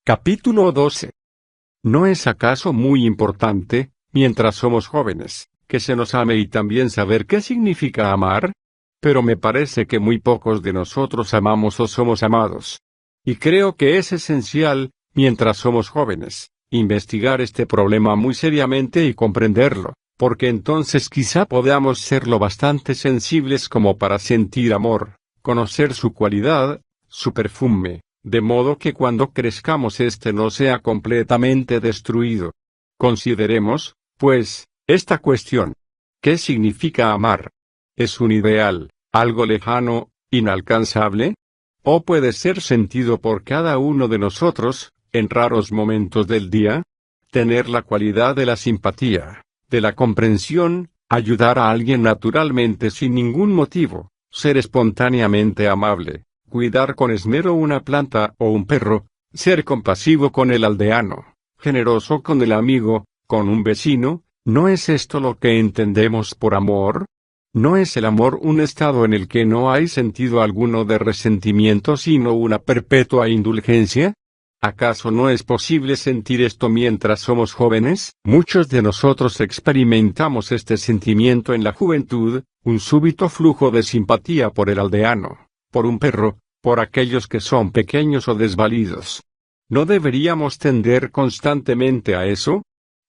Capítulo 12. ¿No es acaso muy importante, mientras somos jóvenes, que se nos ame y también saber qué significa amar? Pero me parece que muy pocos de nosotros amamos o somos amados. Y creo que es esencial, mientras somos jóvenes, investigar este problema muy seriamente y comprenderlo, porque entonces quizá podamos ser lo bastante sensibles como para sentir amor, conocer su cualidad, su perfume, de modo que cuando crezcamos éste no sea completamente destruido. Consideremos, pues, esta cuestión. ¿Qué significa amar? ¿Es un ideal, algo lejano, inalcanzable? ¿O puede ser sentido por cada uno de nosotros, en raros momentos del día? Tener la cualidad de la simpatía, de la comprensión, ayudar a alguien naturalmente sin ningún motivo, ser espontáneamente amable, cuidar con esmero una planta o un perro, ser compasivo con el aldeano, generoso con el amigo, con un vecino. ¿No es esto lo que entendemos por amor? ¿No es el amor un estado en el que no hay sentido alguno de resentimiento sino una perpetua indulgencia? ¿Acaso no es posible sentir esto mientras somos jóvenes? Muchos de nosotros experimentamos este sentimiento en la juventud, un súbito flujo de simpatía por el aldeano, por un perro, por aquellos que son pequeños o desvalidos. ¿No deberíamos tender constantemente a eso?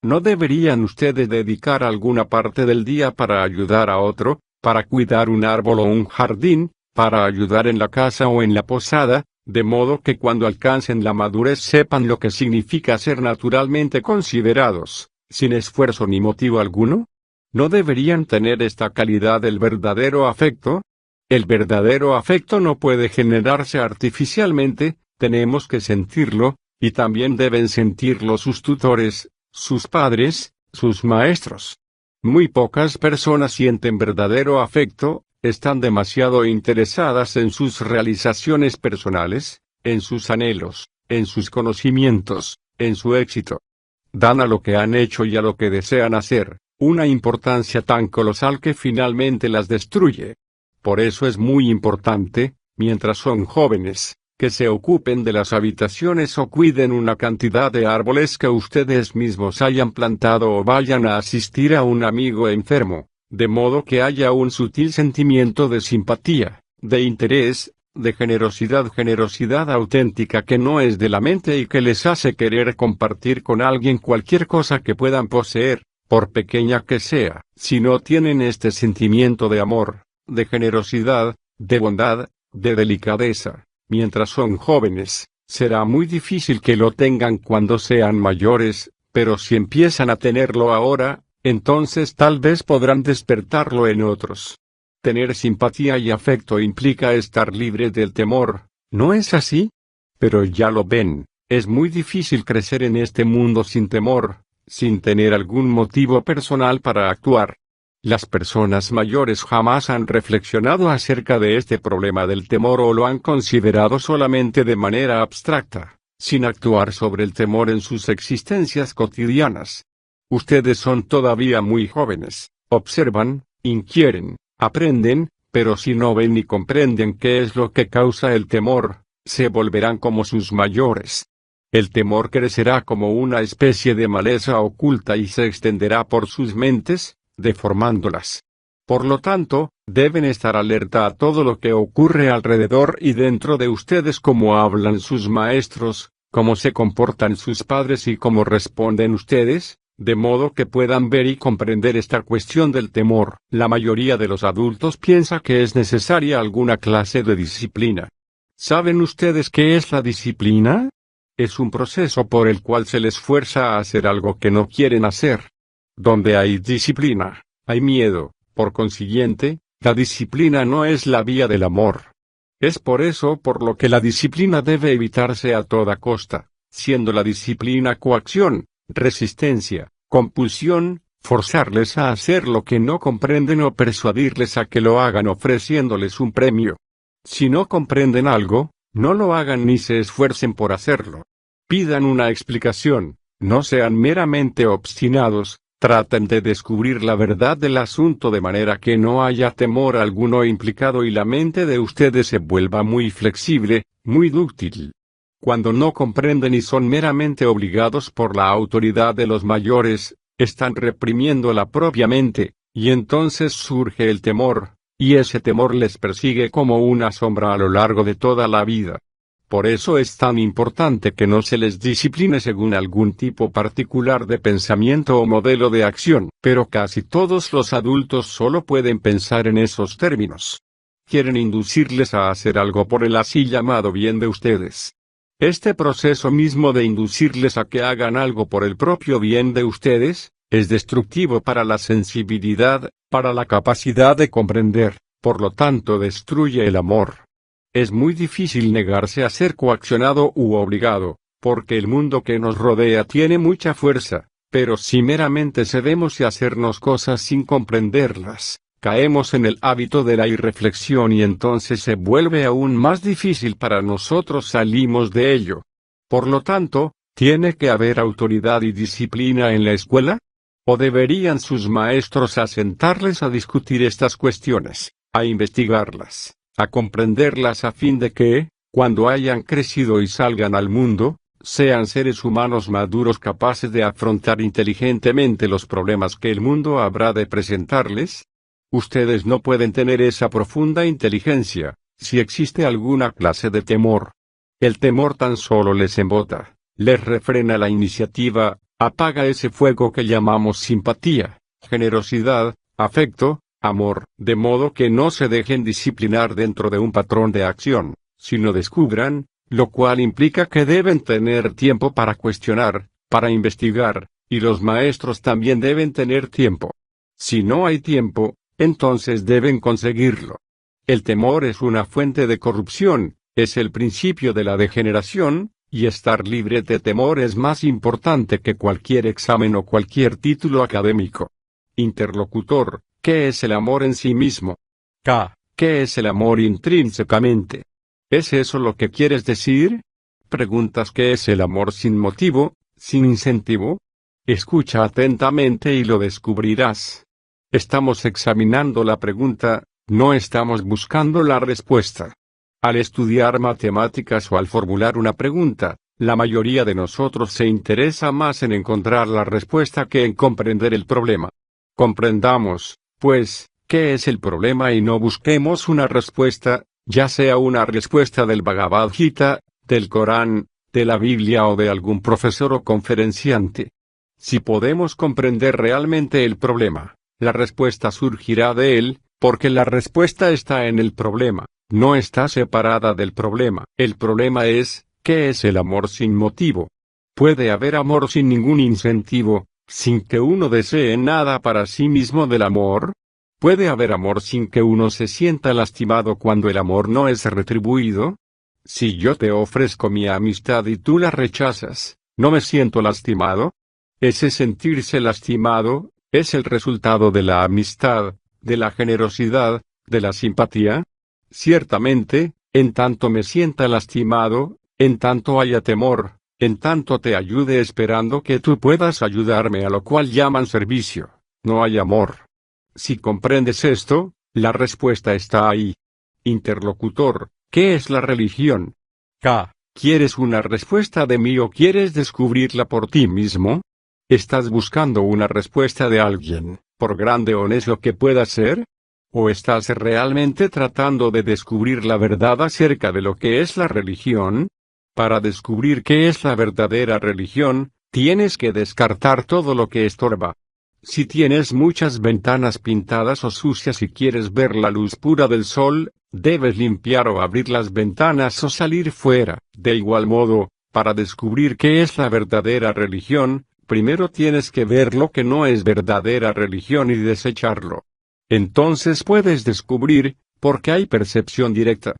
¿No deberían ustedes dedicar alguna parte del día para ayudar a otro, para cuidar un árbol o un jardín, para ayudar en la casa o en la posada, de modo que cuando alcancen la madurez sepan lo que significa ser naturalmente considerados, sin esfuerzo ni motivo alguno? ¿No deberían tener esta calidad del verdadero afecto? El verdadero afecto no puede generarse artificialmente, tenemos que sentirlo, y también deben sentirlo sus tutores, sus padres, sus maestros. Muy pocas personas sienten verdadero afecto, están demasiado interesadas en sus realizaciones personales, en sus anhelos, en sus conocimientos, en su éxito. Dan a lo que han hecho y a lo que desean hacer una importancia tan colosal que finalmente las destruye. Por eso es muy importante, mientras son jóvenes, que se ocupen de las habitaciones o cuiden una cantidad de árboles que ustedes mismos hayan plantado o vayan a asistir a un amigo enfermo, de modo que haya un sutil sentimiento de simpatía, de interés, de generosidad auténtica que no es de la mente y que les hace querer compartir con alguien cualquier cosa que puedan poseer, por pequeña que sea. Si no tienen este sentimiento de amor, de generosidad, de bondad, de delicadeza, mientras son jóvenes, será muy difícil que lo tengan cuando sean mayores, pero si empiezan a tenerlo ahora, entonces tal vez podrán despertarlo en otros. Tener simpatía y afecto implica estar libre del temor, ¿no es así? Pero ya lo ven, es muy difícil crecer en este mundo sin temor, sin tener algún motivo personal para actuar. Las personas mayores jamás han reflexionado acerca de este problema del temor o lo han considerado solamente de manera abstracta, sin actuar sobre el temor en sus existencias cotidianas. Ustedes son todavía muy jóvenes, observan, inquieren, aprenden, pero si no ven ni comprenden qué es lo que causa el temor, se volverán como sus mayores. El temor crecerá como una especie de maleza oculta y se extenderá por sus mentes, deformándolas. Por lo tanto, deben estar alerta a todo lo que ocurre alrededor y dentro de ustedes, cómo hablan sus maestros, cómo se comportan sus padres y cómo responden ustedes, de modo que puedan ver y comprender esta cuestión del temor. La mayoría de los adultos piensa que es necesaria alguna clase de disciplina. ¿Saben ustedes qué es la disciplina? Es un proceso por el cual se les fuerza a hacer algo que no quieren hacer. Donde hay disciplina, hay miedo. Por consiguiente, la disciplina no es la vía del amor. Es por eso por lo que la disciplina debe evitarse a toda costa, siendo la disciplina coacción, resistencia, compulsión, forzarles a hacer lo que no comprenden o persuadirles a que lo hagan ofreciéndoles un premio. Si no comprenden algo, no lo hagan ni se esfuercen por hacerlo. Pidan una explicación, no sean meramente obstinados. Traten de descubrir la verdad del asunto de manera que no haya temor alguno implicado y la mente de ustedes se vuelva muy flexible, muy dúctil. Cuando no comprenden y son meramente obligados por la autoridad de los mayores, están reprimiendo la propia mente, y entonces surge el temor, y ese temor les persigue como una sombra a lo largo de toda la vida. Por eso es tan importante que no se les discipline según algún tipo particular de pensamiento o modelo de acción. Pero casi todos los adultos solo pueden pensar en esos términos. Quieren inducirles a hacer algo por el así llamado bien de ustedes. Este proceso mismo de inducirles a que hagan algo por el propio bien de ustedes, es destructivo para la sensibilidad, para la capacidad de comprender, por lo tanto destruye el amor. Es muy difícil negarse a ser coaccionado u obligado, porque el mundo que nos rodea tiene mucha fuerza, pero si meramente cedemos y hacernos cosas sin comprenderlas, caemos en el hábito de la irreflexión y entonces se vuelve aún más difícil para nosotros salimos de ello. Por lo tanto, ¿tiene que haber autoridad y disciplina en la escuela? ¿O deberían sus maestros asentarles a discutir estas cuestiones, a investigarlas, a comprenderlas a fin de que, cuando hayan crecido y salgan al mundo, sean seres humanos maduros capaces de afrontar inteligentemente los problemas que el mundo habrá de presentarles? Ustedes no pueden tener esa profunda inteligencia, si existe alguna clase de temor. El temor tan solo les embota, les refrena la iniciativa, apaga ese fuego que llamamos simpatía, generosidad, afecto, amor, de modo que no se dejen disciplinar dentro de un patrón de acción, sino descubran, lo cual implica que deben tener tiempo para cuestionar, para investigar, y los maestros también deben tener tiempo. Si no hay tiempo, entonces deben conseguirlo. El temor es una fuente de corrupción, es el principio de la degeneración, y estar libre de temor es más importante que cualquier examen o cualquier título académico. Interlocutor, ¿qué es el amor en sí mismo? K. ¿Qué es el amor intrínsecamente? ¿Es eso lo que quieres decir? ¿Preguntas qué es el amor sin motivo, sin incentivo? Escucha atentamente y lo descubrirás. Estamos examinando la pregunta, no estamos buscando la respuesta. Al estudiar matemáticas o al formular una pregunta, la mayoría de nosotros se interesa más en encontrar la respuesta que en comprender el problema. Comprendamos, pues, qué es el problema y no busquemos una respuesta, ya sea una respuesta del Bhagavad Gita, del Corán, de la Biblia o de algún profesor o conferenciante. Si podemos comprender realmente el problema, la respuesta surgirá de él, porque la respuesta está en el problema, no está separada del problema. El problema es, ¿qué es el amor sin motivo? ¿Puede haber amor sin ningún incentivo, sin que uno desee nada para sí mismo del amor? ¿Puede haber amor sin que uno se sienta lastimado cuando el amor no es retribuido? Si yo te ofrezco mi amistad y tú la rechazas, ¿no me siento lastimado? Ese sentirse lastimado, ¿es el resultado de la amistad, de la generosidad, de la simpatía? Ciertamente, en tanto me sienta lastimado, en tanto haya temor, en tanto te ayude esperando que tú puedas ayudarme, a lo cual llaman servicio, no hay amor. Si comprendes esto, la respuesta está ahí. Interlocutor, ¿qué es la religión? K. ¿Quieres una respuesta de mí o quieres descubrirla por ti mismo? ¿Estás buscando una respuesta de alguien, por grande o necio que pueda ser? ¿O estás realmente tratando de descubrir la verdad acerca de lo que es la religión? Para descubrir qué es la verdadera religión, tienes que descartar todo lo que estorba. Si tienes muchas ventanas pintadas o sucias y quieres ver la luz pura del sol, debes limpiar o abrir las ventanas o salir fuera. De igual modo, para descubrir qué es la verdadera religión, primero tienes que ver lo que no es verdadera religión y desecharlo. Entonces puedes descubrir, porque hay percepción directa.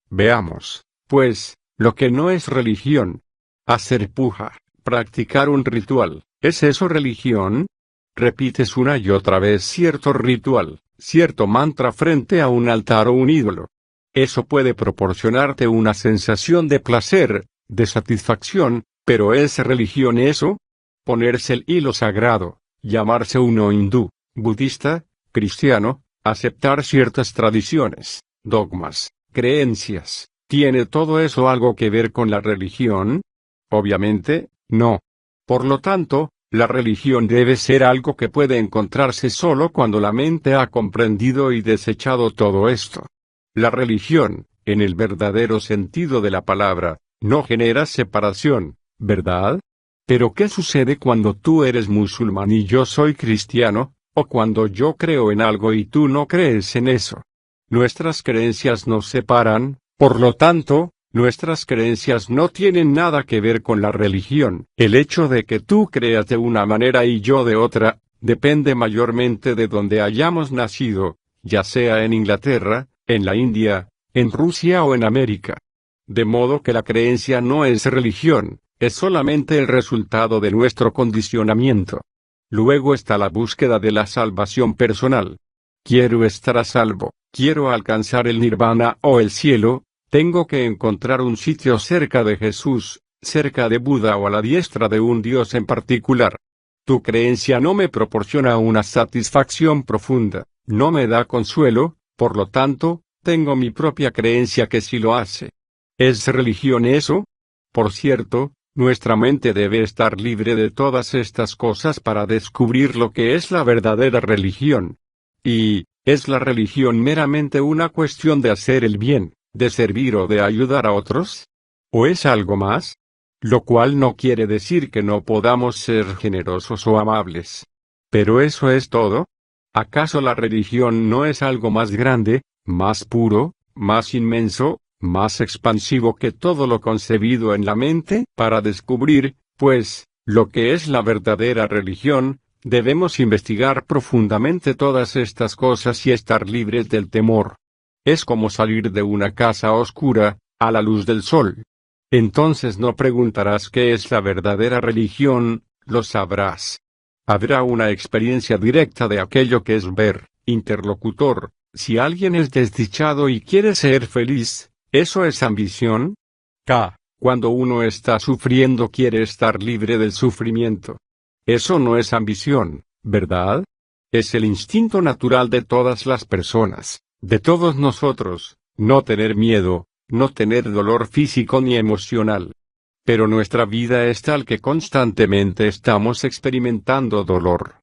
Veamos, pues, lo que no es religión. Hacer puja, practicar un ritual, ¿es eso religión? Repites una y otra vez cierto ritual, cierto mantra frente a un altar o un ídolo. Eso puede proporcionarte una sensación de placer, de satisfacción, pero ¿es religión eso? Ponerse el hilo sagrado, llamarse uno hindú, budista, cristiano, aceptar ciertas tradiciones, dogmas, creencias, ¿Tiene todo eso algo que ver con la religión? Obviamente, no. Por lo tanto, la religión debe ser algo que puede encontrarse solo cuando la mente ha comprendido y desechado todo esto. La religión, en el verdadero sentido de la palabra, no genera separación, ¿verdad? Pero ¿qué sucede cuando tú eres musulmán y yo soy cristiano, o cuando yo creo en algo y tú no crees en eso? Nuestras creencias nos separan, por lo tanto, nuestras creencias no tienen nada que ver con la religión. El hecho de que tú creas de una manera y yo de otra, depende mayormente de donde hayamos nacido, ya sea en Inglaterra, en la India, en Rusia o en América. De modo que la creencia no es religión, es solamente el resultado de nuestro condicionamiento. Luego está la búsqueda de la salvación personal. Quiero estar a salvo, quiero alcanzar el nirvana o el cielo, tengo que encontrar un sitio cerca de Jesús, cerca de Buda o a la diestra de un Dios en particular. Tu creencia no me proporciona una satisfacción profunda, no me da consuelo, por lo tanto, tengo mi propia creencia que sí lo hace. ¿Es religión eso? Por cierto, nuestra mente debe estar libre de todas estas cosas para descubrir lo que es la verdadera religión. ¿Y es la religión meramente una cuestión de hacer el bien, de servir o de ayudar a otros? ¿O es algo más? Lo cual no quiere decir que no podamos ser generosos o amables. ¿Pero eso es todo? ¿Acaso la religión no es algo más grande, más puro, más inmenso, más expansivo que todo lo concebido en la mente? Para descubrir, pues, lo que es la verdadera religión, debemos investigar profundamente todas estas cosas y estar libres del temor. Es como salir de una casa oscura, a la luz del sol. Entonces no preguntarás qué es la verdadera religión, lo sabrás. Habrá una experiencia directa de aquello que es ver, interlocutor. Si alguien es desdichado y quiere ser feliz, ¿eso es ambición? Cuando uno está sufriendo quiere estar libre del sufrimiento. Eso no es ambición, ¿verdad? Es el instinto natural de todas las personas, de todos nosotros, no tener miedo, no tener dolor físico ni emocional. Pero nuestra vida es tal que constantemente estamos experimentando dolor.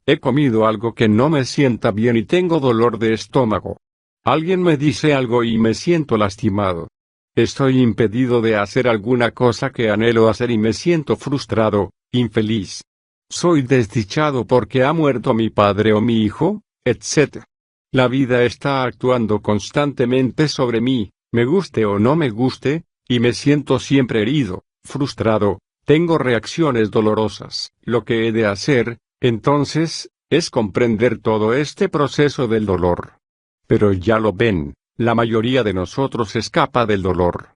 He comido algo que no me sienta bien y tengo dolor de estómago. Alguien me dice algo y me siento lastimado. Estoy impedido de hacer alguna cosa que anhelo hacer y me siento frustrado, infeliz. Soy desdichado porque ha muerto mi padre o mi hijo, etc. La vida está actuando constantemente sobre mí, me guste o no me guste, y me siento siempre herido, frustrado, tengo reacciones dolorosas. Lo que he de hacer, entonces, es comprender todo este proceso del dolor. Pero ya lo ven, la mayoría de nosotros escapa del dolor.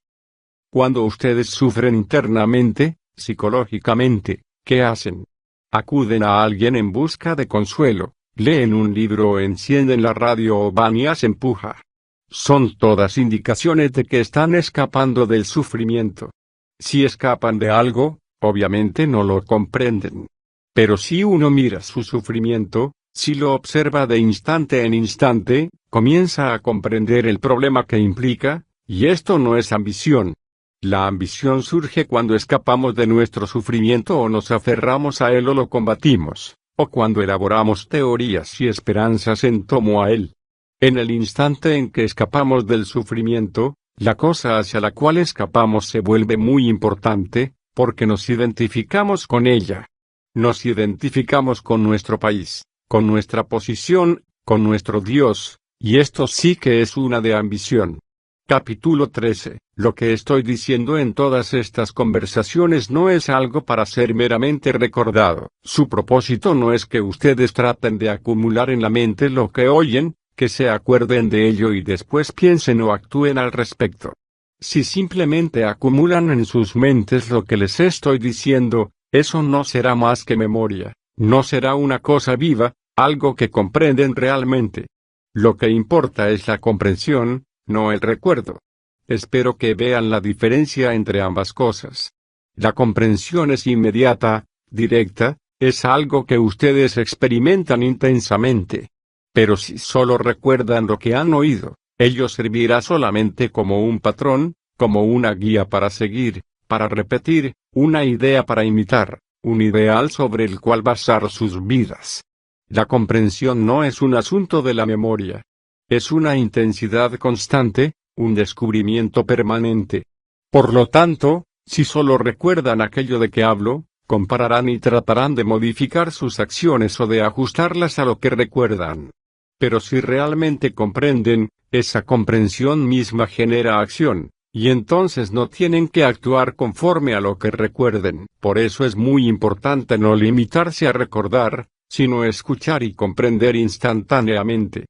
Cuando ustedes sufren internamente, psicológicamente, ¿qué hacen? Acuden a alguien en busca de consuelo, leen un libro o encienden la radio o van y hacen puja. Son todas indicaciones de que están escapando del sufrimiento. Si escapan de algo, obviamente no lo comprenden. Pero si uno mira su sufrimiento, si lo observa de instante en instante, comienza a comprender el problema que implica, y esto no es ambición. La ambición surge cuando escapamos de nuestro sufrimiento o nos aferramos a él o lo combatimos, o cuando elaboramos teorías y esperanzas en torno a él. En el instante en que escapamos del sufrimiento, la cosa hacia la cual escapamos se vuelve muy importante, porque nos identificamos con ella. Nos identificamos con nuestro país, con nuestra posición, con nuestro Dios, y esto sí que es una de ambición. Capítulo 13. Lo que estoy diciendo en todas estas conversaciones no es algo para ser meramente recordado. Su propósito no es que ustedes traten de acumular en la mente lo que oyen, que se acuerden de ello y después piensen o actúen al respecto. Si simplemente acumulan en sus mentes lo que les estoy diciendo, eso no será más que memoria, no será una cosa viva, algo que comprenden realmente. Lo que importa es la comprensión, no el recuerdo. Espero que vean la diferencia entre ambas cosas. La comprensión es inmediata, directa, es algo que ustedes experimentan intensamente. Pero si solo recuerdan lo que han oído, ello servirá solamente como un patrón, como una guía para seguir, para repetir, una idea para imitar, un ideal sobre el cual basar sus vidas. La comprensión no es un asunto de la memoria. Es una intensidad constante, un descubrimiento permanente. Por lo tanto, si solo recuerdan aquello de que hablo, compararán y tratarán de modificar sus acciones o de ajustarlas a lo que recuerdan. Pero si realmente comprenden, esa comprensión misma genera acción, y entonces no tienen que actuar conforme a lo que recuerden. Por eso es muy importante no limitarse a recordar, sino escuchar y comprender instantáneamente.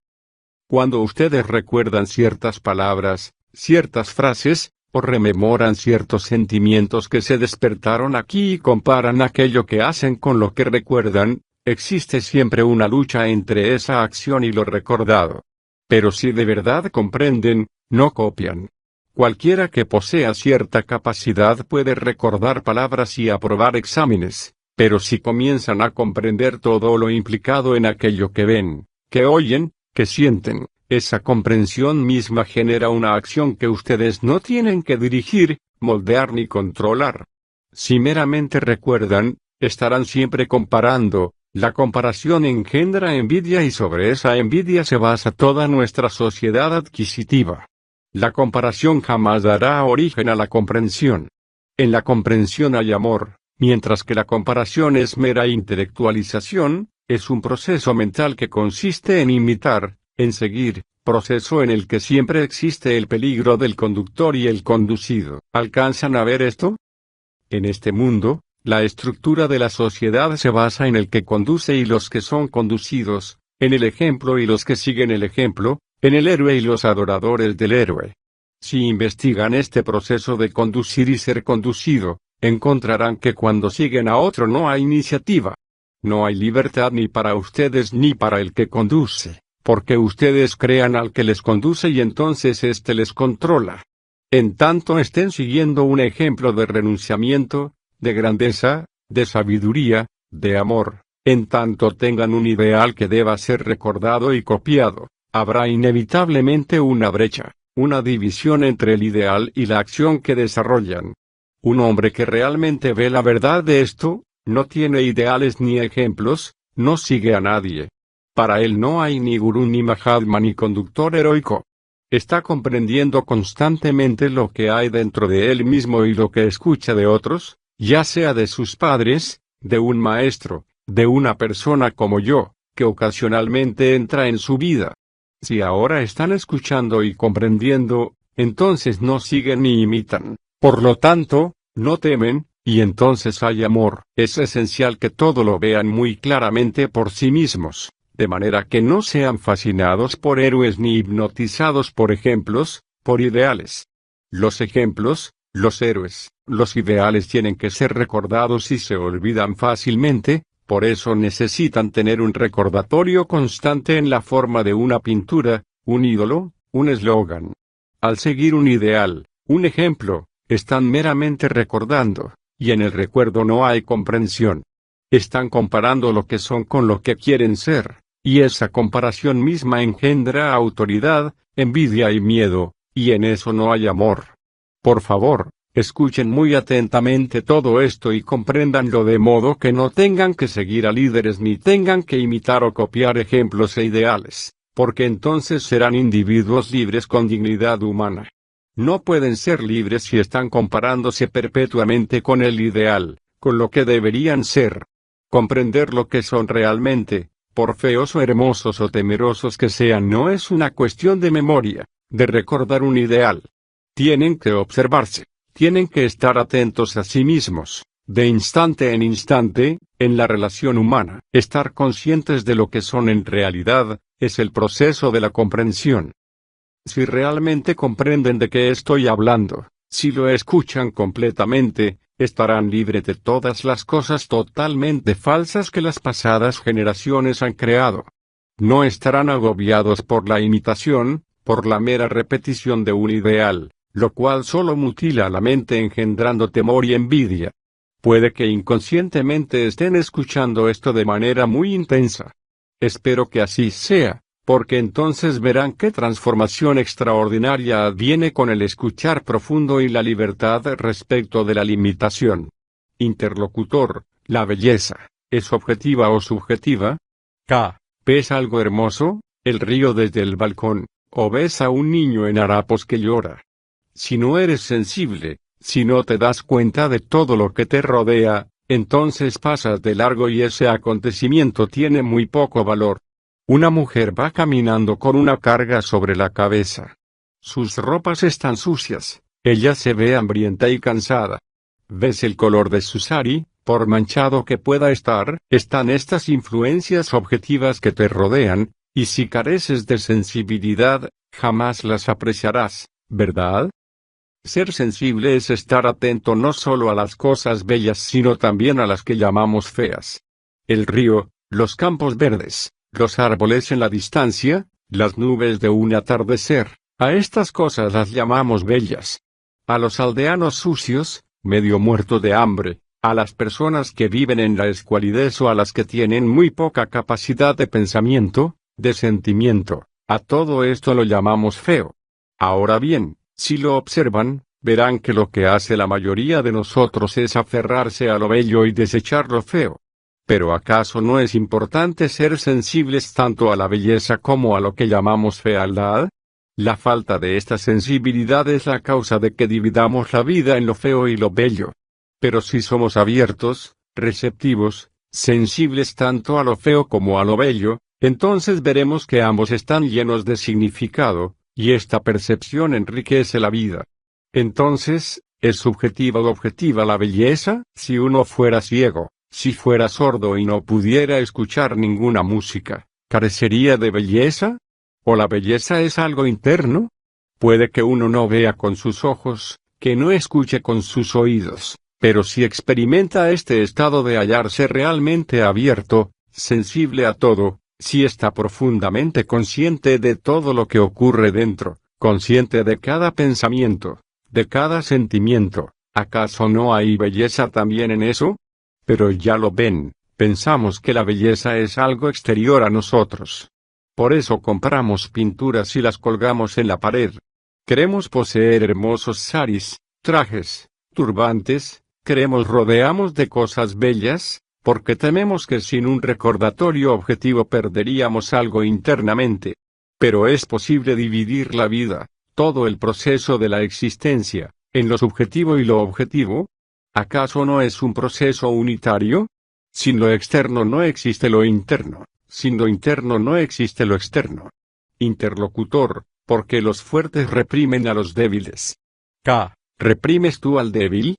Cuando ustedes recuerdan ciertas palabras, ciertas frases, o rememoran ciertos sentimientos que se despertaron aquí y comparan aquello que hacen con lo que recuerdan, existe siempre una lucha entre esa acción y lo recordado. Pero si de verdad comprenden, no copian. Cualquiera que posea cierta capacidad puede recordar palabras y aprobar exámenes, pero si comienzan a comprender todo lo implicado en aquello que ven, que oyen, que sienten, esa comprensión misma genera una acción que ustedes no tienen que dirigir, moldear ni controlar. Si meramente recuerdan, estarán siempre comparando. La comparación engendra envidia y sobre esa envidia se basa toda nuestra sociedad adquisitiva. La comparación jamás dará origen a la comprensión. En la comprensión hay amor, mientras que la comparación es mera intelectualización, es un proceso mental que consiste en imitar, en seguir, proceso en el que siempre existe el peligro del conductor y el conducido. ¿Alcanzan a ver esto? En este mundo, la estructura de la sociedad se basa en el que conduce y los que son conducidos, en el ejemplo y los que siguen el ejemplo, en el héroe y los adoradores del héroe. Si investigan este proceso de conducir y ser conducido, encontrarán que cuando siguen a otro no hay iniciativa. No hay libertad ni para ustedes ni para el que conduce, porque ustedes crean al que les conduce y entonces éste les controla. En tanto estén siguiendo un ejemplo de renunciamiento, de grandeza, de sabiduría, de amor, en tanto tengan un ideal que deba ser recordado y copiado, habrá inevitablemente una brecha, una división entre el ideal y la acción que desarrollan. Un hombre que realmente ve la verdad de esto, no tiene ideales ni ejemplos, no sigue a nadie. Para él no hay ni gurú ni mahatma ni conductor heroico. Está comprendiendo constantemente lo que hay dentro de él mismo y lo que escucha de otros, ya sea de sus padres, de un maestro, de una persona como yo, que ocasionalmente entra en su vida. Si ahora están escuchando y comprendiendo, entonces no siguen ni imitan. Por lo tanto, no temen, y entonces hay amor. Es esencial que todo lo vean muy claramente por sí mismos, de manera que no sean fascinados por héroes ni hipnotizados por ejemplos, por ideales. Los ejemplos, los héroes, los ideales tienen que ser recordados y se olvidan fácilmente, por eso necesitan tener un recordatorio constante en la forma de una pintura, un ídolo, un eslogan. Al seguir un ideal, un ejemplo, están meramente recordando, y en el recuerdo no hay comprensión. Están comparando lo que son con lo que quieren ser, y esa comparación misma engendra autoridad, envidia y miedo, y en eso no hay amor. Por favor, escuchen muy atentamente todo esto y compréndanlo de modo que no tengan que seguir a líderes ni tengan que imitar o copiar ejemplos e ideales, porque entonces serán individuos libres con dignidad humana. No pueden ser libres si están comparándose perpetuamente con el ideal, con lo que deberían ser. Comprender lo que son realmente, por feos o hermosos o temerosos que sean, no es una cuestión de memoria, de recordar un ideal. Tienen que observarse, tienen que estar atentos a sí mismos, de instante en instante, en la relación humana. Estar conscientes de lo que son en realidad, es el proceso de la comprensión. Si realmente comprenden de qué estoy hablando, si lo escuchan completamente, estarán libres de todas las cosas totalmente falsas que las pasadas generaciones han creado. No estarán agobiados por la imitación, por la mera repetición de un ideal, lo cual solo mutila la mente engendrando temor y envidia. Puede que inconscientemente estén escuchando esto de manera muy intensa. Espero que así sea, porque entonces verán qué transformación extraordinaria adviene con el escuchar profundo y la libertad respecto de la limitación. Interlocutor, ¿la belleza es objetiva o subjetiva? K. ¿Ves algo hermoso, el río desde el balcón, o ves a un niño en harapos que llora? Si no eres sensible, si no te das cuenta de todo lo que te rodea, entonces pasas de largo y ese acontecimiento tiene muy poco valor. Una mujer va caminando con una carga sobre la cabeza. Sus ropas están sucias, ella se ve hambrienta y cansada. ¿Ves el color de su sari? Por manchado que pueda estar, están estas influencias objetivas que te rodean, y si careces de sensibilidad, jamás las apreciarás, ¿verdad? Ser sensible es estar atento no solo a las cosas bellas sino también a las que llamamos feas. El río, los campos verdes, los árboles en la distancia, las nubes de un atardecer, a estas cosas las llamamos bellas. A los aldeanos sucios, medio muertos de hambre, a las personas que viven en la escualidez o a las que tienen muy poca capacidad de pensamiento, de sentimiento, a todo esto lo llamamos feo. Ahora bien, si lo observan, verán que lo que hace la mayoría de nosotros es aferrarse a lo bello y desechar lo feo. Pero ¿acaso no es importante ser sensibles tanto a la belleza como a lo que llamamos fealdad? La falta de esta sensibilidad es la causa de que dividamos la vida en lo feo y lo bello. Pero si somos abiertos, receptivos, sensibles tanto a lo feo como a lo bello, entonces veremos que ambos están llenos de significado, y esta percepción enriquece la vida. Entonces, ¿es subjetiva o objetiva la belleza? Si uno fuera ciego, si fuera sordo y no pudiera escuchar ninguna música, ¿carecería de belleza? ¿O la belleza es algo interno? Puede que uno no vea con sus ojos, que no escuche con sus oídos, pero si experimenta este estado de hallarse realmente abierto, sensible a todo, si está profundamente consciente de todo lo que ocurre dentro, consciente de cada pensamiento, de cada sentimiento, ¿acaso no hay belleza también en eso? Pero ya lo ven, pensamos que la belleza es algo exterior a nosotros. Por eso compramos pinturas y las colgamos en la pared. Queremos poseer hermosos saris, trajes, turbantes, rodeamos de cosas bellas, porque tememos que sin un recordatorio objetivo perderíamos algo internamente. Pero es posible dividir la vida, todo el proceso de la existencia, en lo subjetivo y lo objetivo. ¿Acaso no es un proceso unitario? Sin lo externo no existe lo interno, sin lo interno no existe lo externo. Interlocutor, ¿por qué los fuertes reprimen a los débiles? K. ¿Reprimes tú al débil?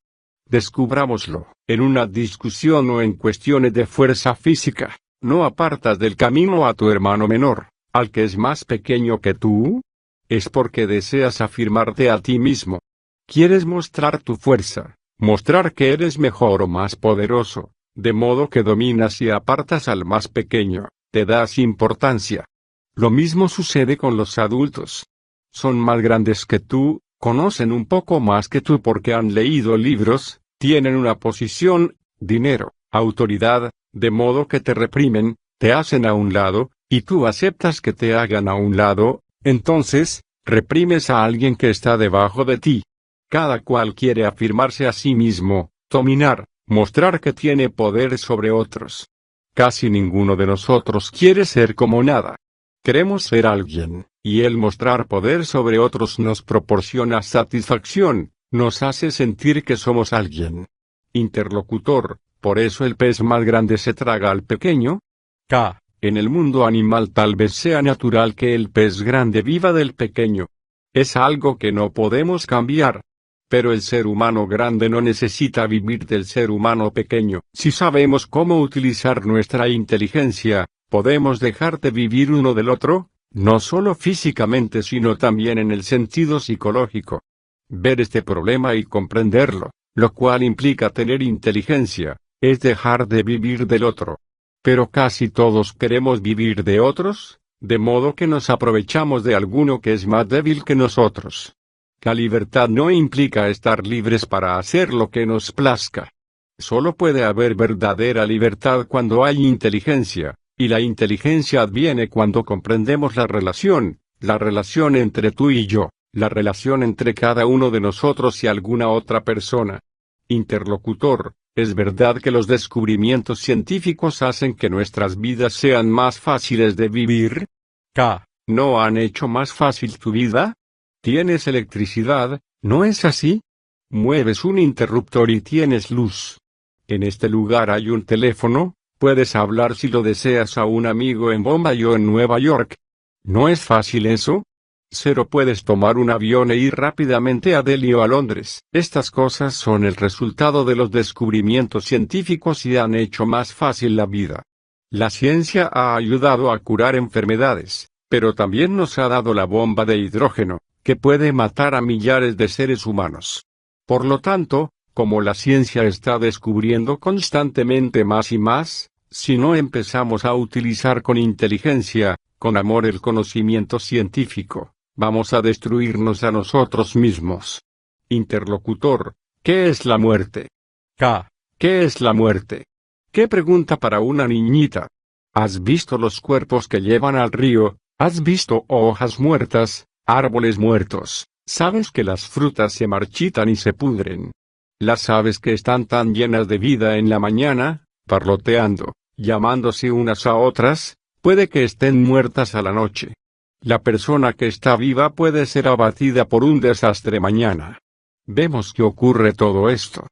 Descubrámoslo, en una discusión o en cuestiones de fuerza física, ¿no apartas del camino a tu hermano menor, al que es más pequeño que tú? Es porque deseas afirmarte a ti mismo. Quieres mostrar tu fuerza, mostrar que eres mejor o más poderoso, de modo que dominas y apartas al más pequeño, te das importancia. Lo mismo sucede con los adultos. Son más grandes que tú, conocen un poco más que tú porque han leído libros, tienen una posición, dinero, autoridad, de modo que te reprimen, te hacen a un lado, y tú aceptas que te hagan a un lado, entonces, reprimes a alguien que está debajo de ti. Cada cual quiere afirmarse a sí mismo, dominar, mostrar que tiene poder sobre otros. Casi ninguno de nosotros quiere ser como nada. Queremos ser alguien, y el mostrar poder sobre otros nos proporciona satisfacción, nos hace sentir que somos alguien. Interlocutor, ¿por eso el pez más grande se traga al pequeño? K. En el mundo animal tal vez sea natural que el pez grande viva del pequeño. Es algo que no podemos cambiar. Pero el ser humano grande no necesita vivir del ser humano pequeño. Si sabemos cómo utilizar nuestra inteligencia, podemos dejar de vivir uno del otro, no solo físicamente sino también en el sentido psicológico. Ver este problema y comprenderlo, lo cual implica tener inteligencia, es dejar de vivir del otro. Pero casi todos queremos vivir de otros, de modo que nos aprovechamos de alguno que es más débil que nosotros. La libertad no implica estar libres para hacer lo que nos plazca. Solo puede haber verdadera libertad cuando hay inteligencia, Y la inteligencia adviene cuando comprendemos la relación entre tú y yo, la relación entre cada uno de nosotros y alguna otra persona. Interlocutor, ¿es verdad que los descubrimientos científicos hacen que nuestras vidas sean más fáciles de vivir? K. ¿No han hecho más fácil tu vida? Tienes electricidad, ¿no es así? Mueves un interruptor y tienes luz. En este lugar hay un teléfono, puedes hablar si lo deseas a un amigo en Bombay o en Nueva York. ¿No es fácil eso? 0. Puedes tomar un avión e ir rápidamente a Delhi o a Londres. Estas cosas son el resultado de los descubrimientos científicos y han hecho más fácil la vida. La ciencia ha ayudado a curar enfermedades, pero también nos ha dado la bomba de hidrógeno, que puede matar a millares de seres humanos. Por lo tanto, como la ciencia está descubriendo constantemente más y más, si no empezamos a utilizar con inteligencia, con amor el conocimiento científico, vamos a destruirnos a nosotros mismos. Interlocutor, ¿qué es la muerte? K. ¿Qué es la muerte? ¿Qué pregunta para una niñita? ¿Has visto los cuerpos que llevan al río? ¿Has visto hojas muertas, árboles muertos? ¿Sabes que las frutas se marchitan y se pudren? Las aves que están tan llenas de vida en la mañana, parloteando, llamándose unas a otras, puede que estén muertas a la noche. La persona que está viva puede ser abatida por un desastre mañana. Vemos que ocurre todo esto.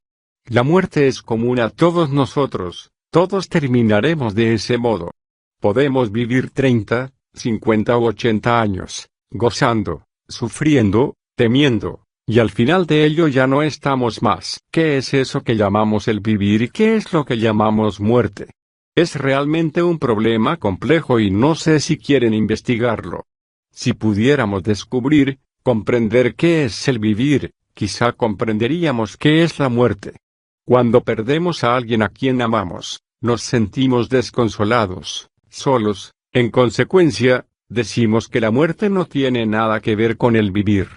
La muerte es común a todos nosotros, todos terminaremos de ese modo. Podemos vivir 30, 50 u 80 años, gozando, sufriendo, temiendo, y al final de ello ya no estamos más. ¿Qué es eso que llamamos el vivir y qué es lo que llamamos muerte? Es realmente un problema complejo y no sé si quieren investigarlo. Si pudiéramos descubrir, comprender qué es el vivir, quizá comprenderíamos qué es la muerte. Cuando perdemos a alguien a quien amamos, nos sentimos desconsolados, solos. En consecuencia, decimos que la muerte no tiene nada que ver con el vivir.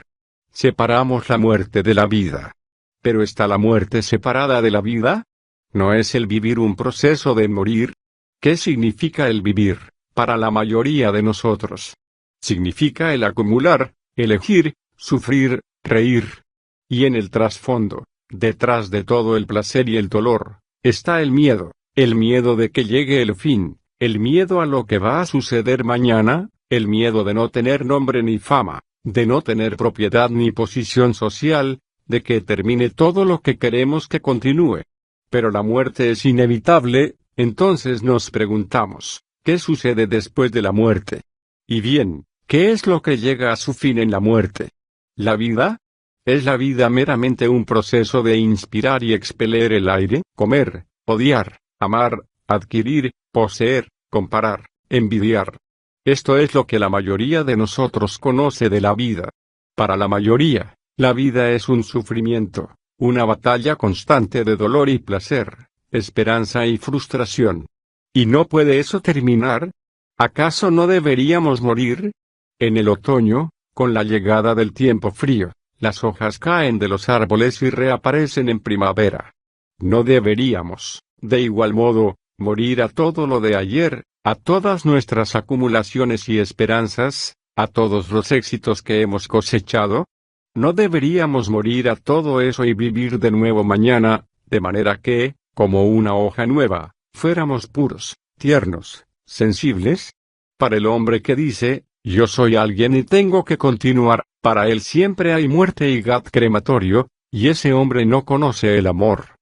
Separamos la muerte de la vida. ¿Pero está la muerte separada de la vida? ¿No es el vivir un proceso de morir? ¿Qué significa el vivir, para la mayoría de nosotros? Significa el acumular, elegir, sufrir, reír. Y en el trasfondo, detrás de todo el placer y el dolor, está el miedo de que llegue el fin, el miedo a lo que va a suceder mañana, el miedo de no tener nombre ni fama, de no tener propiedad ni posición social, de que termine todo lo que queremos que continúe. Pero la muerte es inevitable, entonces nos preguntamos, ¿qué sucede después de la muerte? Y bien, ¿qué es lo que llega a su fin en la muerte? ¿La vida? ¿Es la vida meramente un proceso de inspirar y expeler el aire, comer, odiar, amar, adquirir, poseer, comparar, envidiar? Esto es lo que la mayoría de nosotros conoce de la vida. Para la mayoría, la vida es un sufrimiento, una batalla constante de dolor y placer, esperanza y frustración. ¿Y no puede eso terminar? ¿Acaso no deberíamos morir? En el otoño, con la llegada del tiempo frío, las hojas caen de los árboles y reaparecen en primavera. ¿No deberíamos, de igual modo, morir a todo lo de ayer, a todas nuestras acumulaciones y esperanzas, a todos los éxitos que hemos cosechado? ¿No deberíamos morir a todo eso y vivir de nuevo mañana, de manera que, como una hoja nueva, fuéramos puros, tiernos, sensibles? Para el hombre que dice, yo soy alguien y tengo que continuar, para él siempre hay muerte y gas crematorio, y ese hombre no conoce el amor.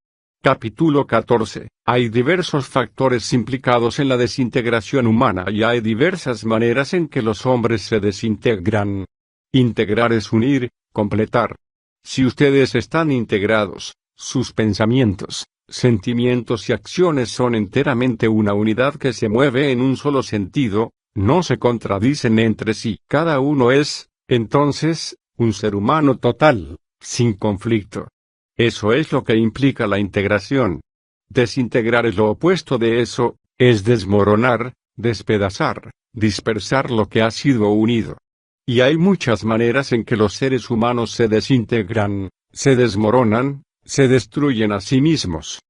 Capítulo 14. Hay diversos factores implicados en la desintegración humana y hay diversas maneras en que los hombres se desintegran. Integrar es unir, completar. Si ustedes están integrados, sus pensamientos, sentimientos y acciones son enteramente una unidad que se mueve en un solo sentido, no se contradicen entre sí. Cada uno es, entonces, un ser humano total, sin conflicto. Eso es lo que implica la integración. Desintegrar es lo opuesto de eso, es desmoronar, despedazar, dispersar lo que ha sido unido. Y hay muchas maneras en que los seres humanos se desintegran, se desmoronan, se destruyen a sí mismos.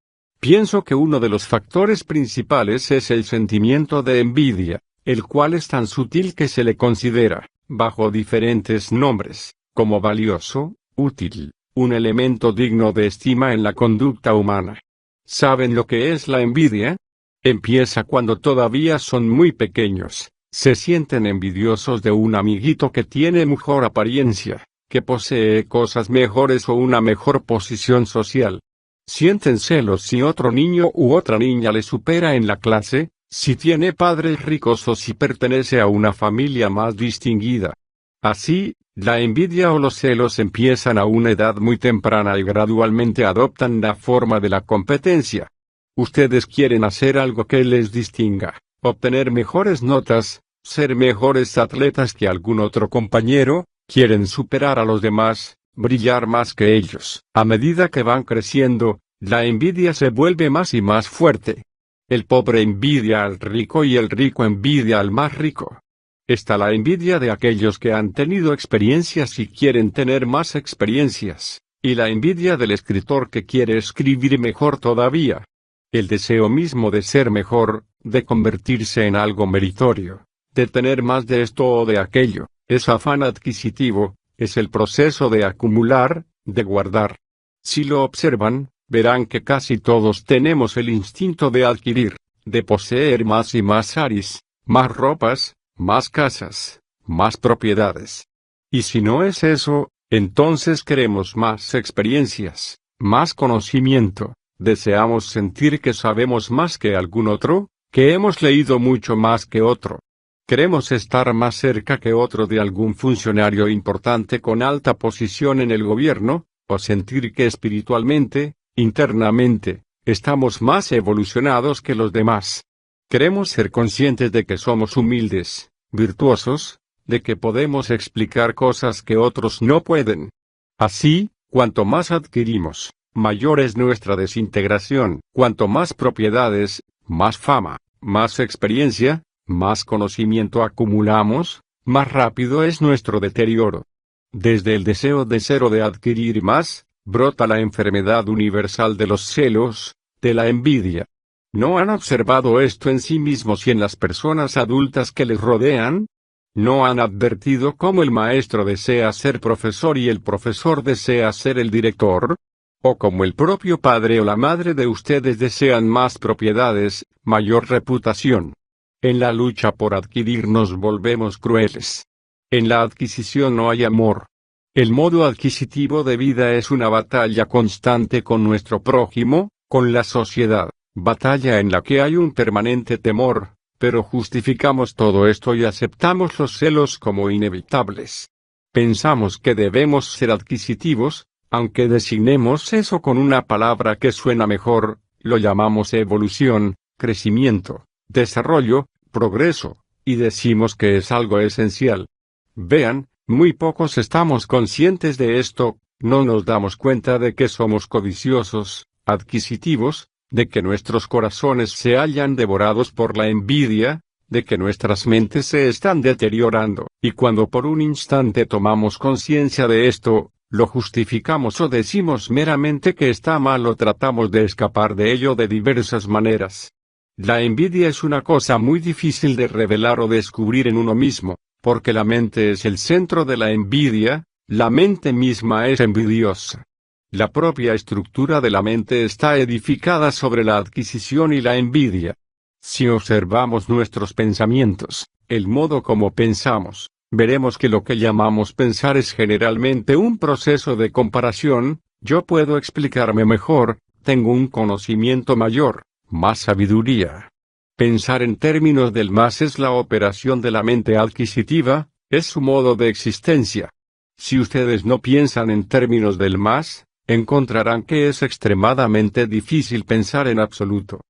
Pienso que uno de los factores principales es el sentimiento de envidia, el cual es tan sutil que se le considera, bajo diferentes nombres, como valioso, útil, un elemento digno de estima en la conducta humana. ¿Saben lo que es la envidia? Empieza cuando todavía son muy pequeños. Se sienten envidiosos de un amiguito que tiene mejor apariencia, que posee cosas mejores o una mejor posición social. Sienten celos si otro niño u otra niña le supera en la clase, si tiene padres ricos o si pertenece a una familia más distinguida. Así, la envidia o los celos empiezan a una edad muy temprana y gradualmente adoptan la forma de la competencia. Ustedes quieren hacer algo que les distinga, obtener mejores notas, ser mejores atletas que algún otro compañero, quieren superar a los demás, brillar más que ellos. A medida que van creciendo, la envidia se vuelve más y más fuerte. El pobre envidia al rico y el rico envidia al más rico. Está la envidia de aquellos que han tenido experiencias y quieren tener más experiencias, y la envidia del escritor que quiere escribir mejor todavía. El deseo mismo de ser mejor, de convertirse en algo meritorio, de tener más de esto o de aquello, es afán adquisitivo, es el proceso de acumular, de guardar. Si lo observan, verán que casi todos tenemos el instinto de adquirir, de poseer más y más aris, más ropas, más casas, más propiedades. Y si no es eso, entonces queremos más experiencias, más conocimiento, deseamos sentir que sabemos más que algún otro, que hemos leído mucho más que otro. Queremos estar más cerca que otro de algún funcionario importante con alta posición en el gobierno, o sentir que espiritualmente, internamente, estamos más evolucionados que los demás. Queremos ser conscientes de que somos humildes, virtuosos, de que podemos explicar cosas que otros no pueden. Así, cuanto más adquirimos, mayor es nuestra desintegración. Cuanto más propiedades, más fama, más experiencia, más conocimiento acumulamos, más rápido es nuestro deterioro. Desde el deseo de ser o de adquirir más, brota la enfermedad universal de los celos, de la envidia. ¿No han observado esto en sí mismos y en las personas adultas que les rodean? ¿No han advertido cómo el maestro desea ser profesor y el profesor desea ser el director? ¿O cómo el propio padre o la madre de ustedes desean más propiedades, mayor reputación? En la lucha por adquirir nos volvemos crueles. En la adquisición no hay amor. El modo adquisitivo de vida es una batalla constante con nuestro prójimo, con la sociedad, batalla en la que hay un permanente temor, pero justificamos todo esto y aceptamos los celos como inevitables. Pensamos que debemos ser adquisitivos, aunque designemos eso con una palabra que suena mejor, lo llamamos evolución, crecimiento, desarrollo, progreso, y decimos que es algo esencial. Vean, muy pocos estamos conscientes de esto, no nos damos cuenta de que somos codiciosos, adquisitivos, de que nuestros corazones se hallan devorados por la envidia, de que nuestras mentes se están deteriorando, y cuando por un instante tomamos conciencia de esto, lo justificamos o decimos meramente que está mal o tratamos de escapar de ello de diversas maneras. La envidia es una cosa muy difícil de revelar o descubrir en uno mismo, porque la mente es el centro de la envidia, la mente misma es envidiosa. La propia estructura de la mente está edificada sobre la adquisición y la envidia. Si observamos nuestros pensamientos, el modo como pensamos, veremos que lo que llamamos pensar es generalmente un proceso de comparación. Yo puedo explicarme mejor, tengo un conocimiento mayor, más sabiduría. Pensar en términos del más es la operación de la mente adquisitiva, es su modo de existencia. Si ustedes no piensan en términos del más, encontrarán que es extremadamente difícil pensar en absoluto.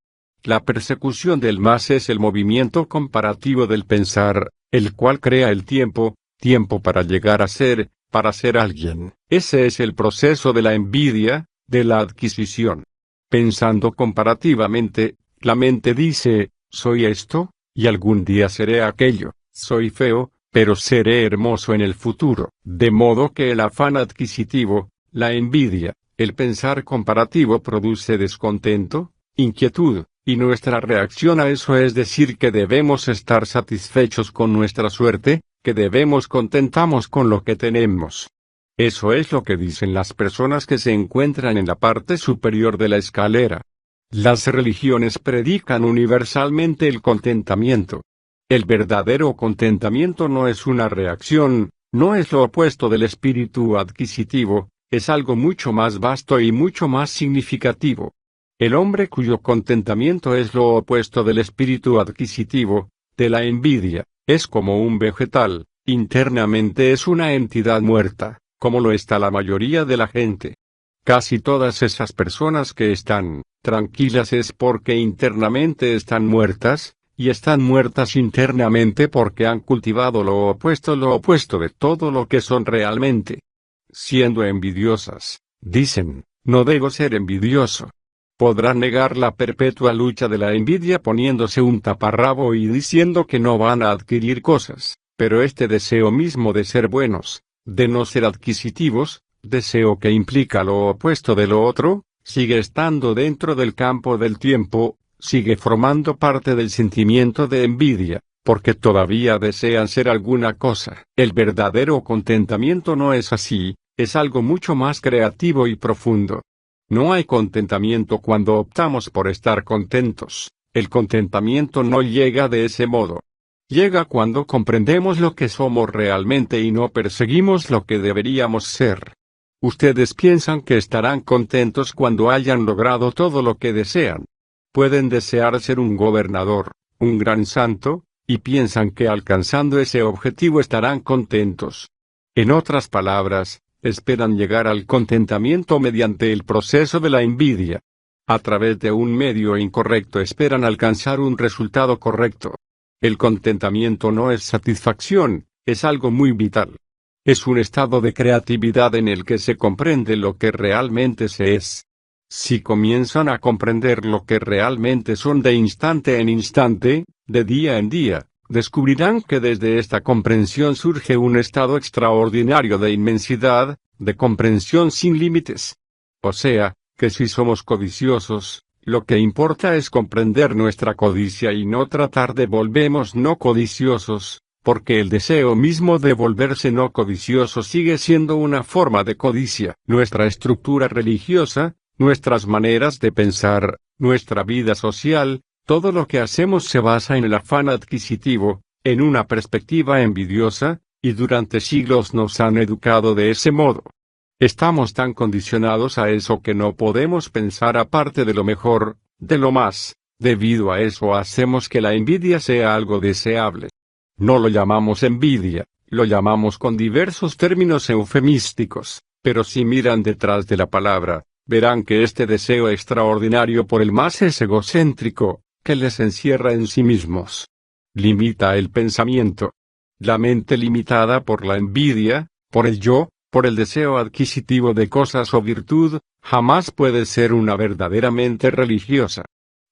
La persecución del más es el movimiento comparativo del pensar, el cual crea el tiempo para llegar a ser, para ser alguien. Ese es el proceso de la envidia, de la adquisición. Pensando comparativamente, la mente dice, soy esto, y algún día seré aquello, soy feo, pero seré hermoso en el futuro. De modo que el afán adquisitivo, la envidia, el pensar comparativo produce descontento, inquietud, y nuestra reacción a eso es decir que debemos estar satisfechos con nuestra suerte, que debemos contentarnos con lo que tenemos. Eso es lo que dicen las personas que se encuentran en la parte superior de la escalera. Las religiones predican universalmente el contentamiento. El verdadero contentamiento no es una reacción, no es lo opuesto del espíritu adquisitivo, es algo mucho más vasto y mucho más significativo. El hombre cuyo contentamiento es lo opuesto del espíritu adquisitivo, de la envidia, es como un vegetal, internamente es una entidad muerta, como lo está la mayoría de la gente. Casi todas esas personas que están tranquilas es porque internamente están muertas, y están muertas internamente porque han cultivado lo opuesto de todo lo que son realmente. Siendo envidiosas, dicen, no debo ser envidioso. Podrán negar la perpetua lucha de la envidia poniéndose un taparrabo y diciendo que no van a adquirir cosas, pero este deseo mismo de ser buenos, de no ser adquisitivos, deseo que implica lo opuesto de lo otro, sigue estando dentro del campo del tiempo, sigue formando parte del sentimiento de envidia, porque todavía desean ser alguna cosa. El verdadero contentamiento no es así, es algo mucho más creativo y profundo. No hay contentamiento cuando optamos por estar contentos, el contentamiento no llega de ese modo. Llega cuando comprendemos lo que somos realmente y no perseguimos lo que deberíamos ser. Ustedes piensan que estarán contentos cuando hayan logrado todo lo que desean. Pueden desear ser un gobernador, un gran santo, y piensan que alcanzando ese objetivo estarán contentos. En otras palabras, esperan llegar al contentamiento mediante el proceso de la envidia. A través de un medio incorrecto esperan alcanzar un resultado correcto. El contentamiento no es satisfacción, es algo muy vital. Es un estado de creatividad en el que se comprende lo que realmente se es. Si comienzan a comprender lo que realmente son de instante en instante, de día en día, descubrirán que desde esta comprensión surge un estado extraordinario de inmensidad, de comprensión sin límites. O sea, que si somos codiciosos, lo que importa es comprender nuestra codicia y no tratar de volvernos no codiciosos, porque el deseo mismo de volverse no codicioso sigue siendo una forma de codicia. Nuestra estructura religiosa, nuestras maneras de pensar, nuestra vida social, todo lo que hacemos se basa en el afán adquisitivo, en una perspectiva envidiosa, y durante siglos nos han educado de ese modo. Estamos tan condicionados a eso que no podemos pensar aparte de lo mejor, de lo más. Debido a eso hacemos que la envidia sea algo deseable. No lo llamamos envidia, lo llamamos con diversos términos eufemísticos, pero si miran detrás de la palabra, verán que este deseo extraordinario por el más es egocéntrico, que les encierra en sí mismos. Limita el pensamiento. La mente limitada por la envidia, por el yo, por el deseo adquisitivo de cosas o virtud, jamás puede ser una verdadera mente religiosa.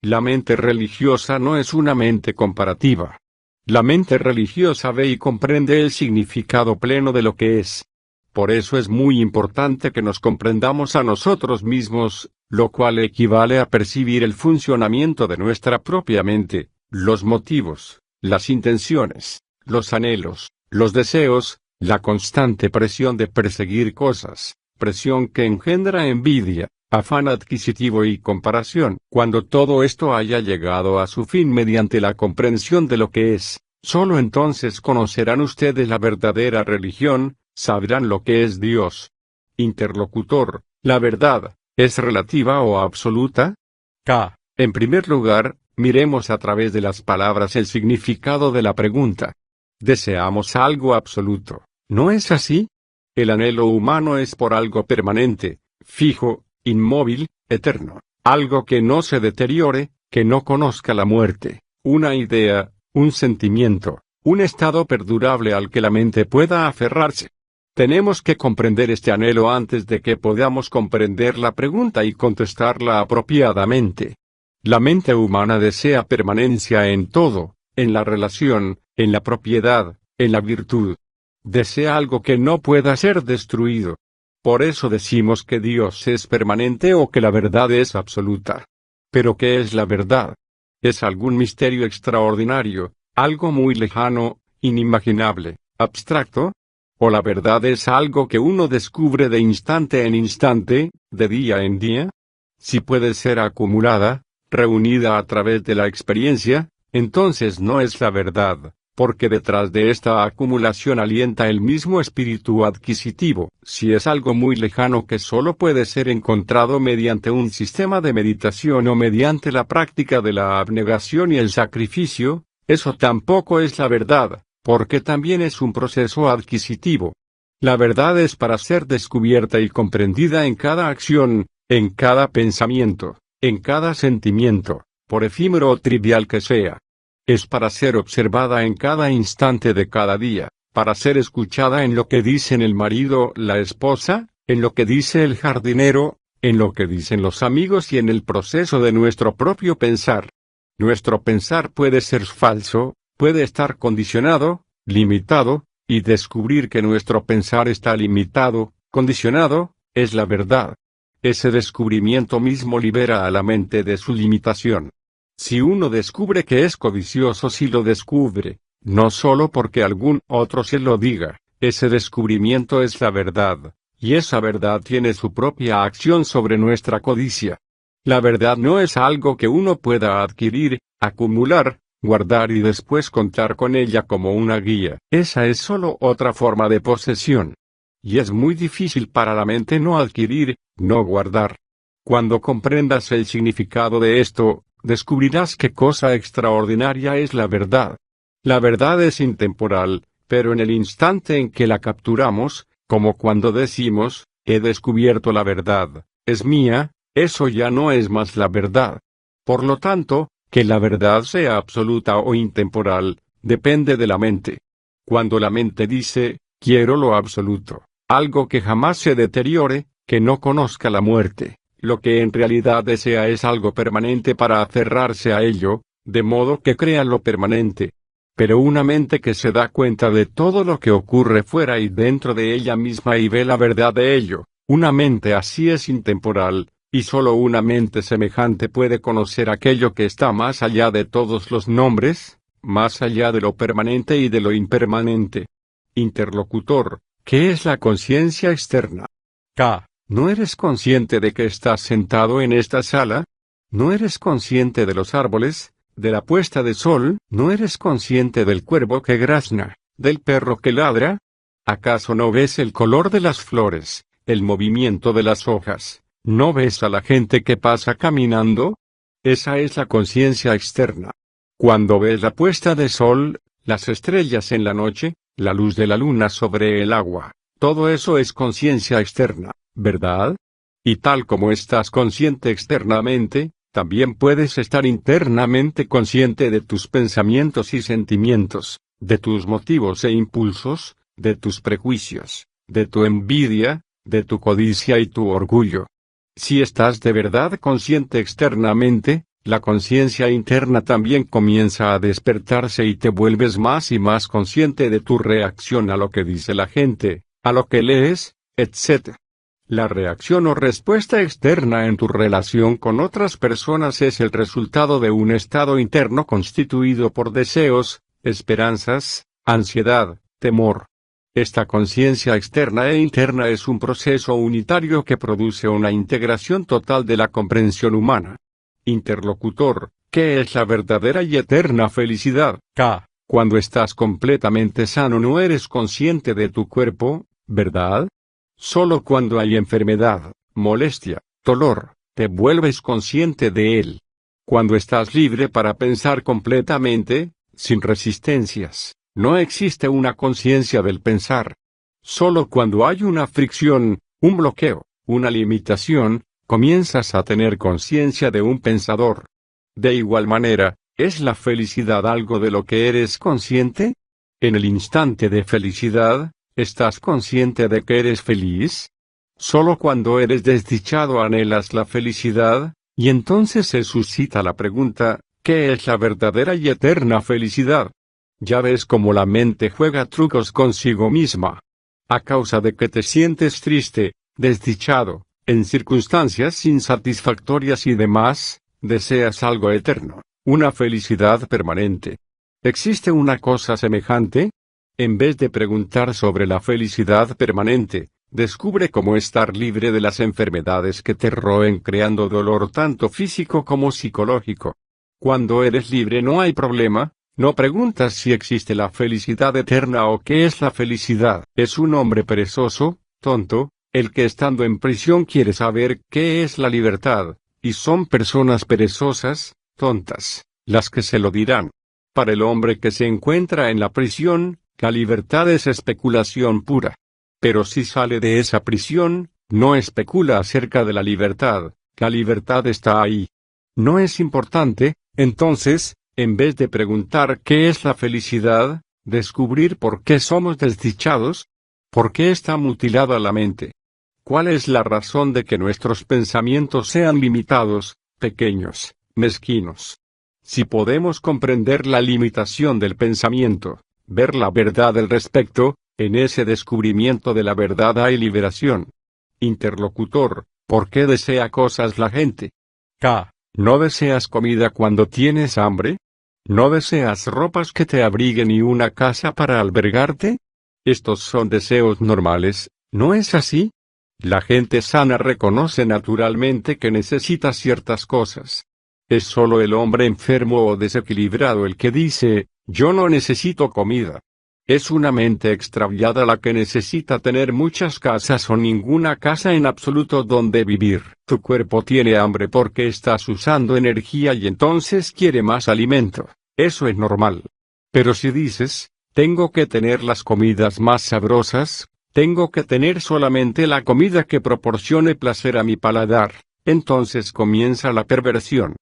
La mente religiosa no es una mente comparativa. La mente religiosa ve y comprende el significado pleno de lo que es. Por eso es muy importante que nos comprendamos a nosotros mismos, lo cual equivale a percibir el funcionamiento de nuestra propia mente, los motivos, las intenciones, los anhelos, los deseos, la constante presión de perseguir cosas, presión que engendra envidia, afán adquisitivo y comparación. Cuando todo esto haya llegado a su fin mediante la comprensión de lo que es, solo entonces conocerán ustedes la verdadera religión, sabrán lo que es Dios. Interlocutor, ¿la verdad es relativa o absoluta? K. En primer lugar, miremos a través de las palabras el significado de la pregunta. Deseamos algo absoluto, ¿no es así? El anhelo humano es por algo permanente, fijo, inmóvil, eterno, algo que no se deteriore, que no conozca la muerte, una idea, un sentimiento, un estado perdurable al que la mente pueda aferrarse. Tenemos que comprender este anhelo antes de que podamos comprender la pregunta y contestarla apropiadamente. La mente humana desea permanencia en todo, en la relación, en la propiedad, en la virtud. Desea algo que no pueda ser destruido. Por eso decimos que Dios es permanente o que la verdad es absoluta. Pero ¿qué es la verdad? ¿Es algún misterio extraordinario, algo muy lejano, inimaginable, abstracto? ¿O la verdad es algo que uno descubre de instante en instante, de día en día? Si puede ser acumulada, reunida a través de la experiencia, entonces no es la verdad, porque detrás de esta acumulación alienta el mismo espíritu adquisitivo. Si es algo muy lejano que solo puede ser encontrado mediante un sistema de meditación o mediante la práctica de la abnegación y el sacrificio, eso tampoco es la verdad, porque también es un proceso adquisitivo. La verdad es para ser descubierta y comprendida en cada acción, en cada pensamiento, en cada sentimiento, por efímero o trivial que sea. Es para ser observada en cada instante de cada día, para ser escuchada en lo que dicen el marido, la esposa, en lo que dice el jardinero, en lo que dicen los amigos y en el proceso de nuestro propio pensar. Nuestro pensar puede ser falso, puede estar condicionado, limitado, y descubrir que nuestro pensar está limitado, condicionado, es la verdad. Ese descubrimiento mismo libera a la mente de su limitación. Si uno descubre que es codicioso, si lo descubre, no solo porque algún otro se lo diga, ese descubrimiento es la verdad, y esa verdad tiene su propia acción sobre nuestra codicia. La verdad no es algo que uno pueda adquirir, acumular, guardar y después contar con ella como una guía. Esa es solo otra forma de posesión. Y es muy difícil para la mente no adquirir, no guardar. Cuando comprendas el significado de esto, descubrirás qué cosa extraordinaria es la verdad. La verdad es intemporal, pero en el instante en que la capturamos, como cuando decimos, he descubierto la verdad, es mía, eso ya no es más la verdad. Por lo tanto, que la verdad sea absoluta o intemporal, depende de la mente. Cuando la mente dice, quiero lo absoluto, algo que jamás se deteriore, que no conozca la muerte, lo que en realidad desea es algo permanente para aferrarse a ello, de modo que crea lo permanente. Pero una mente que se da cuenta de todo lo que ocurre fuera y dentro de ella misma y ve la verdad de ello, una mente así es intemporal, y solo una mente semejante puede conocer aquello que está más allá de todos los nombres, más allá de lo permanente y de lo impermanente. Interlocutor, ¿qué es la conciencia externa? K. ¿No eres consciente de que estás sentado en esta sala? ¿No eres consciente de los árboles, de la puesta de sol? ¿No eres consciente del cuervo que grazna, del perro que ladra? ¿Acaso no ves el color de las flores, el movimiento de las hojas? ¿No ves a la gente que pasa caminando? Esa es la conciencia externa. Cuando ves la puesta de sol, las estrellas en la noche, la luz de la luna sobre el agua, todo eso es conciencia externa, ¿verdad? Y tal como estás consciente externamente, también puedes estar internamente consciente de tus pensamientos y sentimientos, de tus motivos e impulsos, de tus prejuicios, de tu envidia, de tu codicia y tu orgullo. Si estás de verdad consciente externamente, la conciencia interna también comienza a despertarse y te vuelves más y más consciente de tu reacción a lo que dice la gente, a lo que lees, etc. La reacción o respuesta externa en tu relación con otras personas es el resultado de un estado interno constituido por deseos, esperanzas, ansiedad, temor. Esta conciencia externa e interna es un proceso unitario que produce una integración total de la comprensión humana. Interlocutor, ¿qué es la verdadera y eterna felicidad? K. Cuando estás completamente sano no eres consciente de tu cuerpo, ¿verdad? Solo cuando hay enfermedad, molestia, dolor, te vuelves consciente de él. Cuando estás libre para pensar completamente, sin resistencias, no existe una conciencia del pensar. Solo cuando hay una fricción, un bloqueo, una limitación, comienzas a tener conciencia de un pensador. De igual manera, ¿es la felicidad algo de lo que eres consciente? En el instante de felicidad, ¿estás consciente de que eres feliz? Solo cuando eres desdichado anhelas la felicidad, y entonces se suscita la pregunta, ¿qué es la verdadera y eterna felicidad? Ya ves cómo la mente juega trucos consigo misma. A causa de que te sientes triste, desdichado, en circunstancias insatisfactorias y demás, Deseas algo eterno, una felicidad permanente. ¿Existe una cosa semejante? En vez de preguntar sobre la felicidad permanente, descubre cómo estar libre de las enfermedades que te roen creando dolor tanto físico como psicológico. Cuando eres libre no hay problema, no preguntas si existe la felicidad eterna o qué es la felicidad. Es un hombre perezoso, tonto, el que estando en prisión quiere saber qué es la libertad, y son personas perezosas, tontas, las que se lo dirán. Para el hombre que se encuentra en la prisión, la libertad es especulación pura. Pero si sale de esa prisión, no especula acerca de la libertad está ahí. No es importante, entonces, en vez de preguntar qué es la felicidad, descubrir por qué somos desdichados, por qué está mutilada la mente. ¿Cuál es la razón de que nuestros pensamientos sean limitados, pequeños, mezquinos? Si podemos comprender la limitación del pensamiento, ver la verdad al respecto, en ese descubrimiento de la verdad hay liberación. Interlocutor, ¿por qué desea cosas la gente? K. ¿No deseas comida cuando tienes hambre? ¿No deseas ropas que te abriguen y una casa para albergarte? Estos son deseos normales, ¿no es así? La gente sana reconoce naturalmente que necesita ciertas cosas. Es solo el hombre enfermo o desequilibrado el que dice, yo no necesito comida. Es una mente extraviada la que necesita tener muchas casas o ninguna casa en absoluto donde vivir. Tu cuerpo tiene hambre porque estás usando energía y entonces quiere más alimento. Eso es normal. Pero si dices, tengo que tener las comidas más sabrosas, tengo que tener solamente la comida que proporcione placer a mi paladar, entonces comienza la perversión.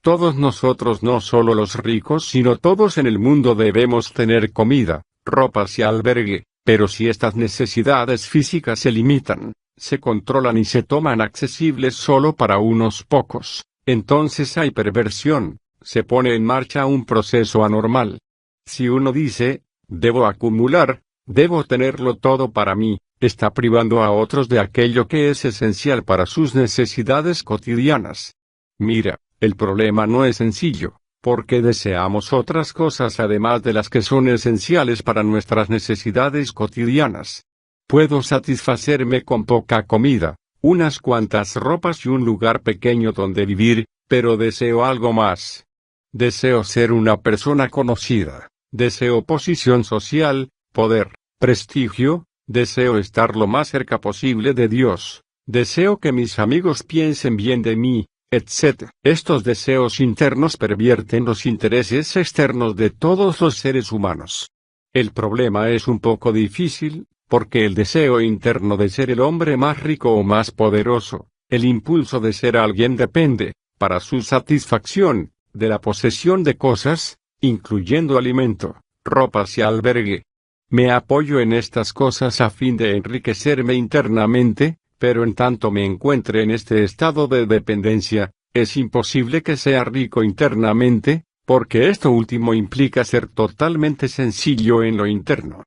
Todos nosotros, no solo los ricos, sino todos en el mundo debemos tener comida, ropas y albergue, pero si estas necesidades físicas se limitan, se controlan y se toman accesibles solo para unos pocos, entonces hay perversión, se pone en marcha un proceso anormal. Si uno dice, debo acumular, debo tenerlo todo para mí, está privando a otros de aquello que es esencial para sus necesidades cotidianas. Mira, el problema no es sencillo, porque deseamos otras cosas además de las que son esenciales para nuestras necesidades cotidianas. Puedo satisfacerme con poca comida, unas cuantas ropas y un lugar pequeño donde vivir, pero deseo algo más. Deseo ser una persona conocida, deseo posición social, poder, prestigio, deseo estar lo más cerca posible de Dios, deseo que mis amigos piensen bien de mí, etc. Estos deseos internos pervierten los intereses externos de todos los seres humanos. El problema es un poco difícil, porque el deseo interno de ser el hombre más rico o más poderoso, el impulso de ser alguien depende, para su satisfacción, de la posesión de cosas, incluyendo alimento, ropas y albergue. Me apoyo en estas cosas a fin de enriquecerme internamente, pero en tanto me encuentre en este estado de dependencia, es imposible que sea rico internamente, porque esto último implica ser totalmente sencillo en lo interno.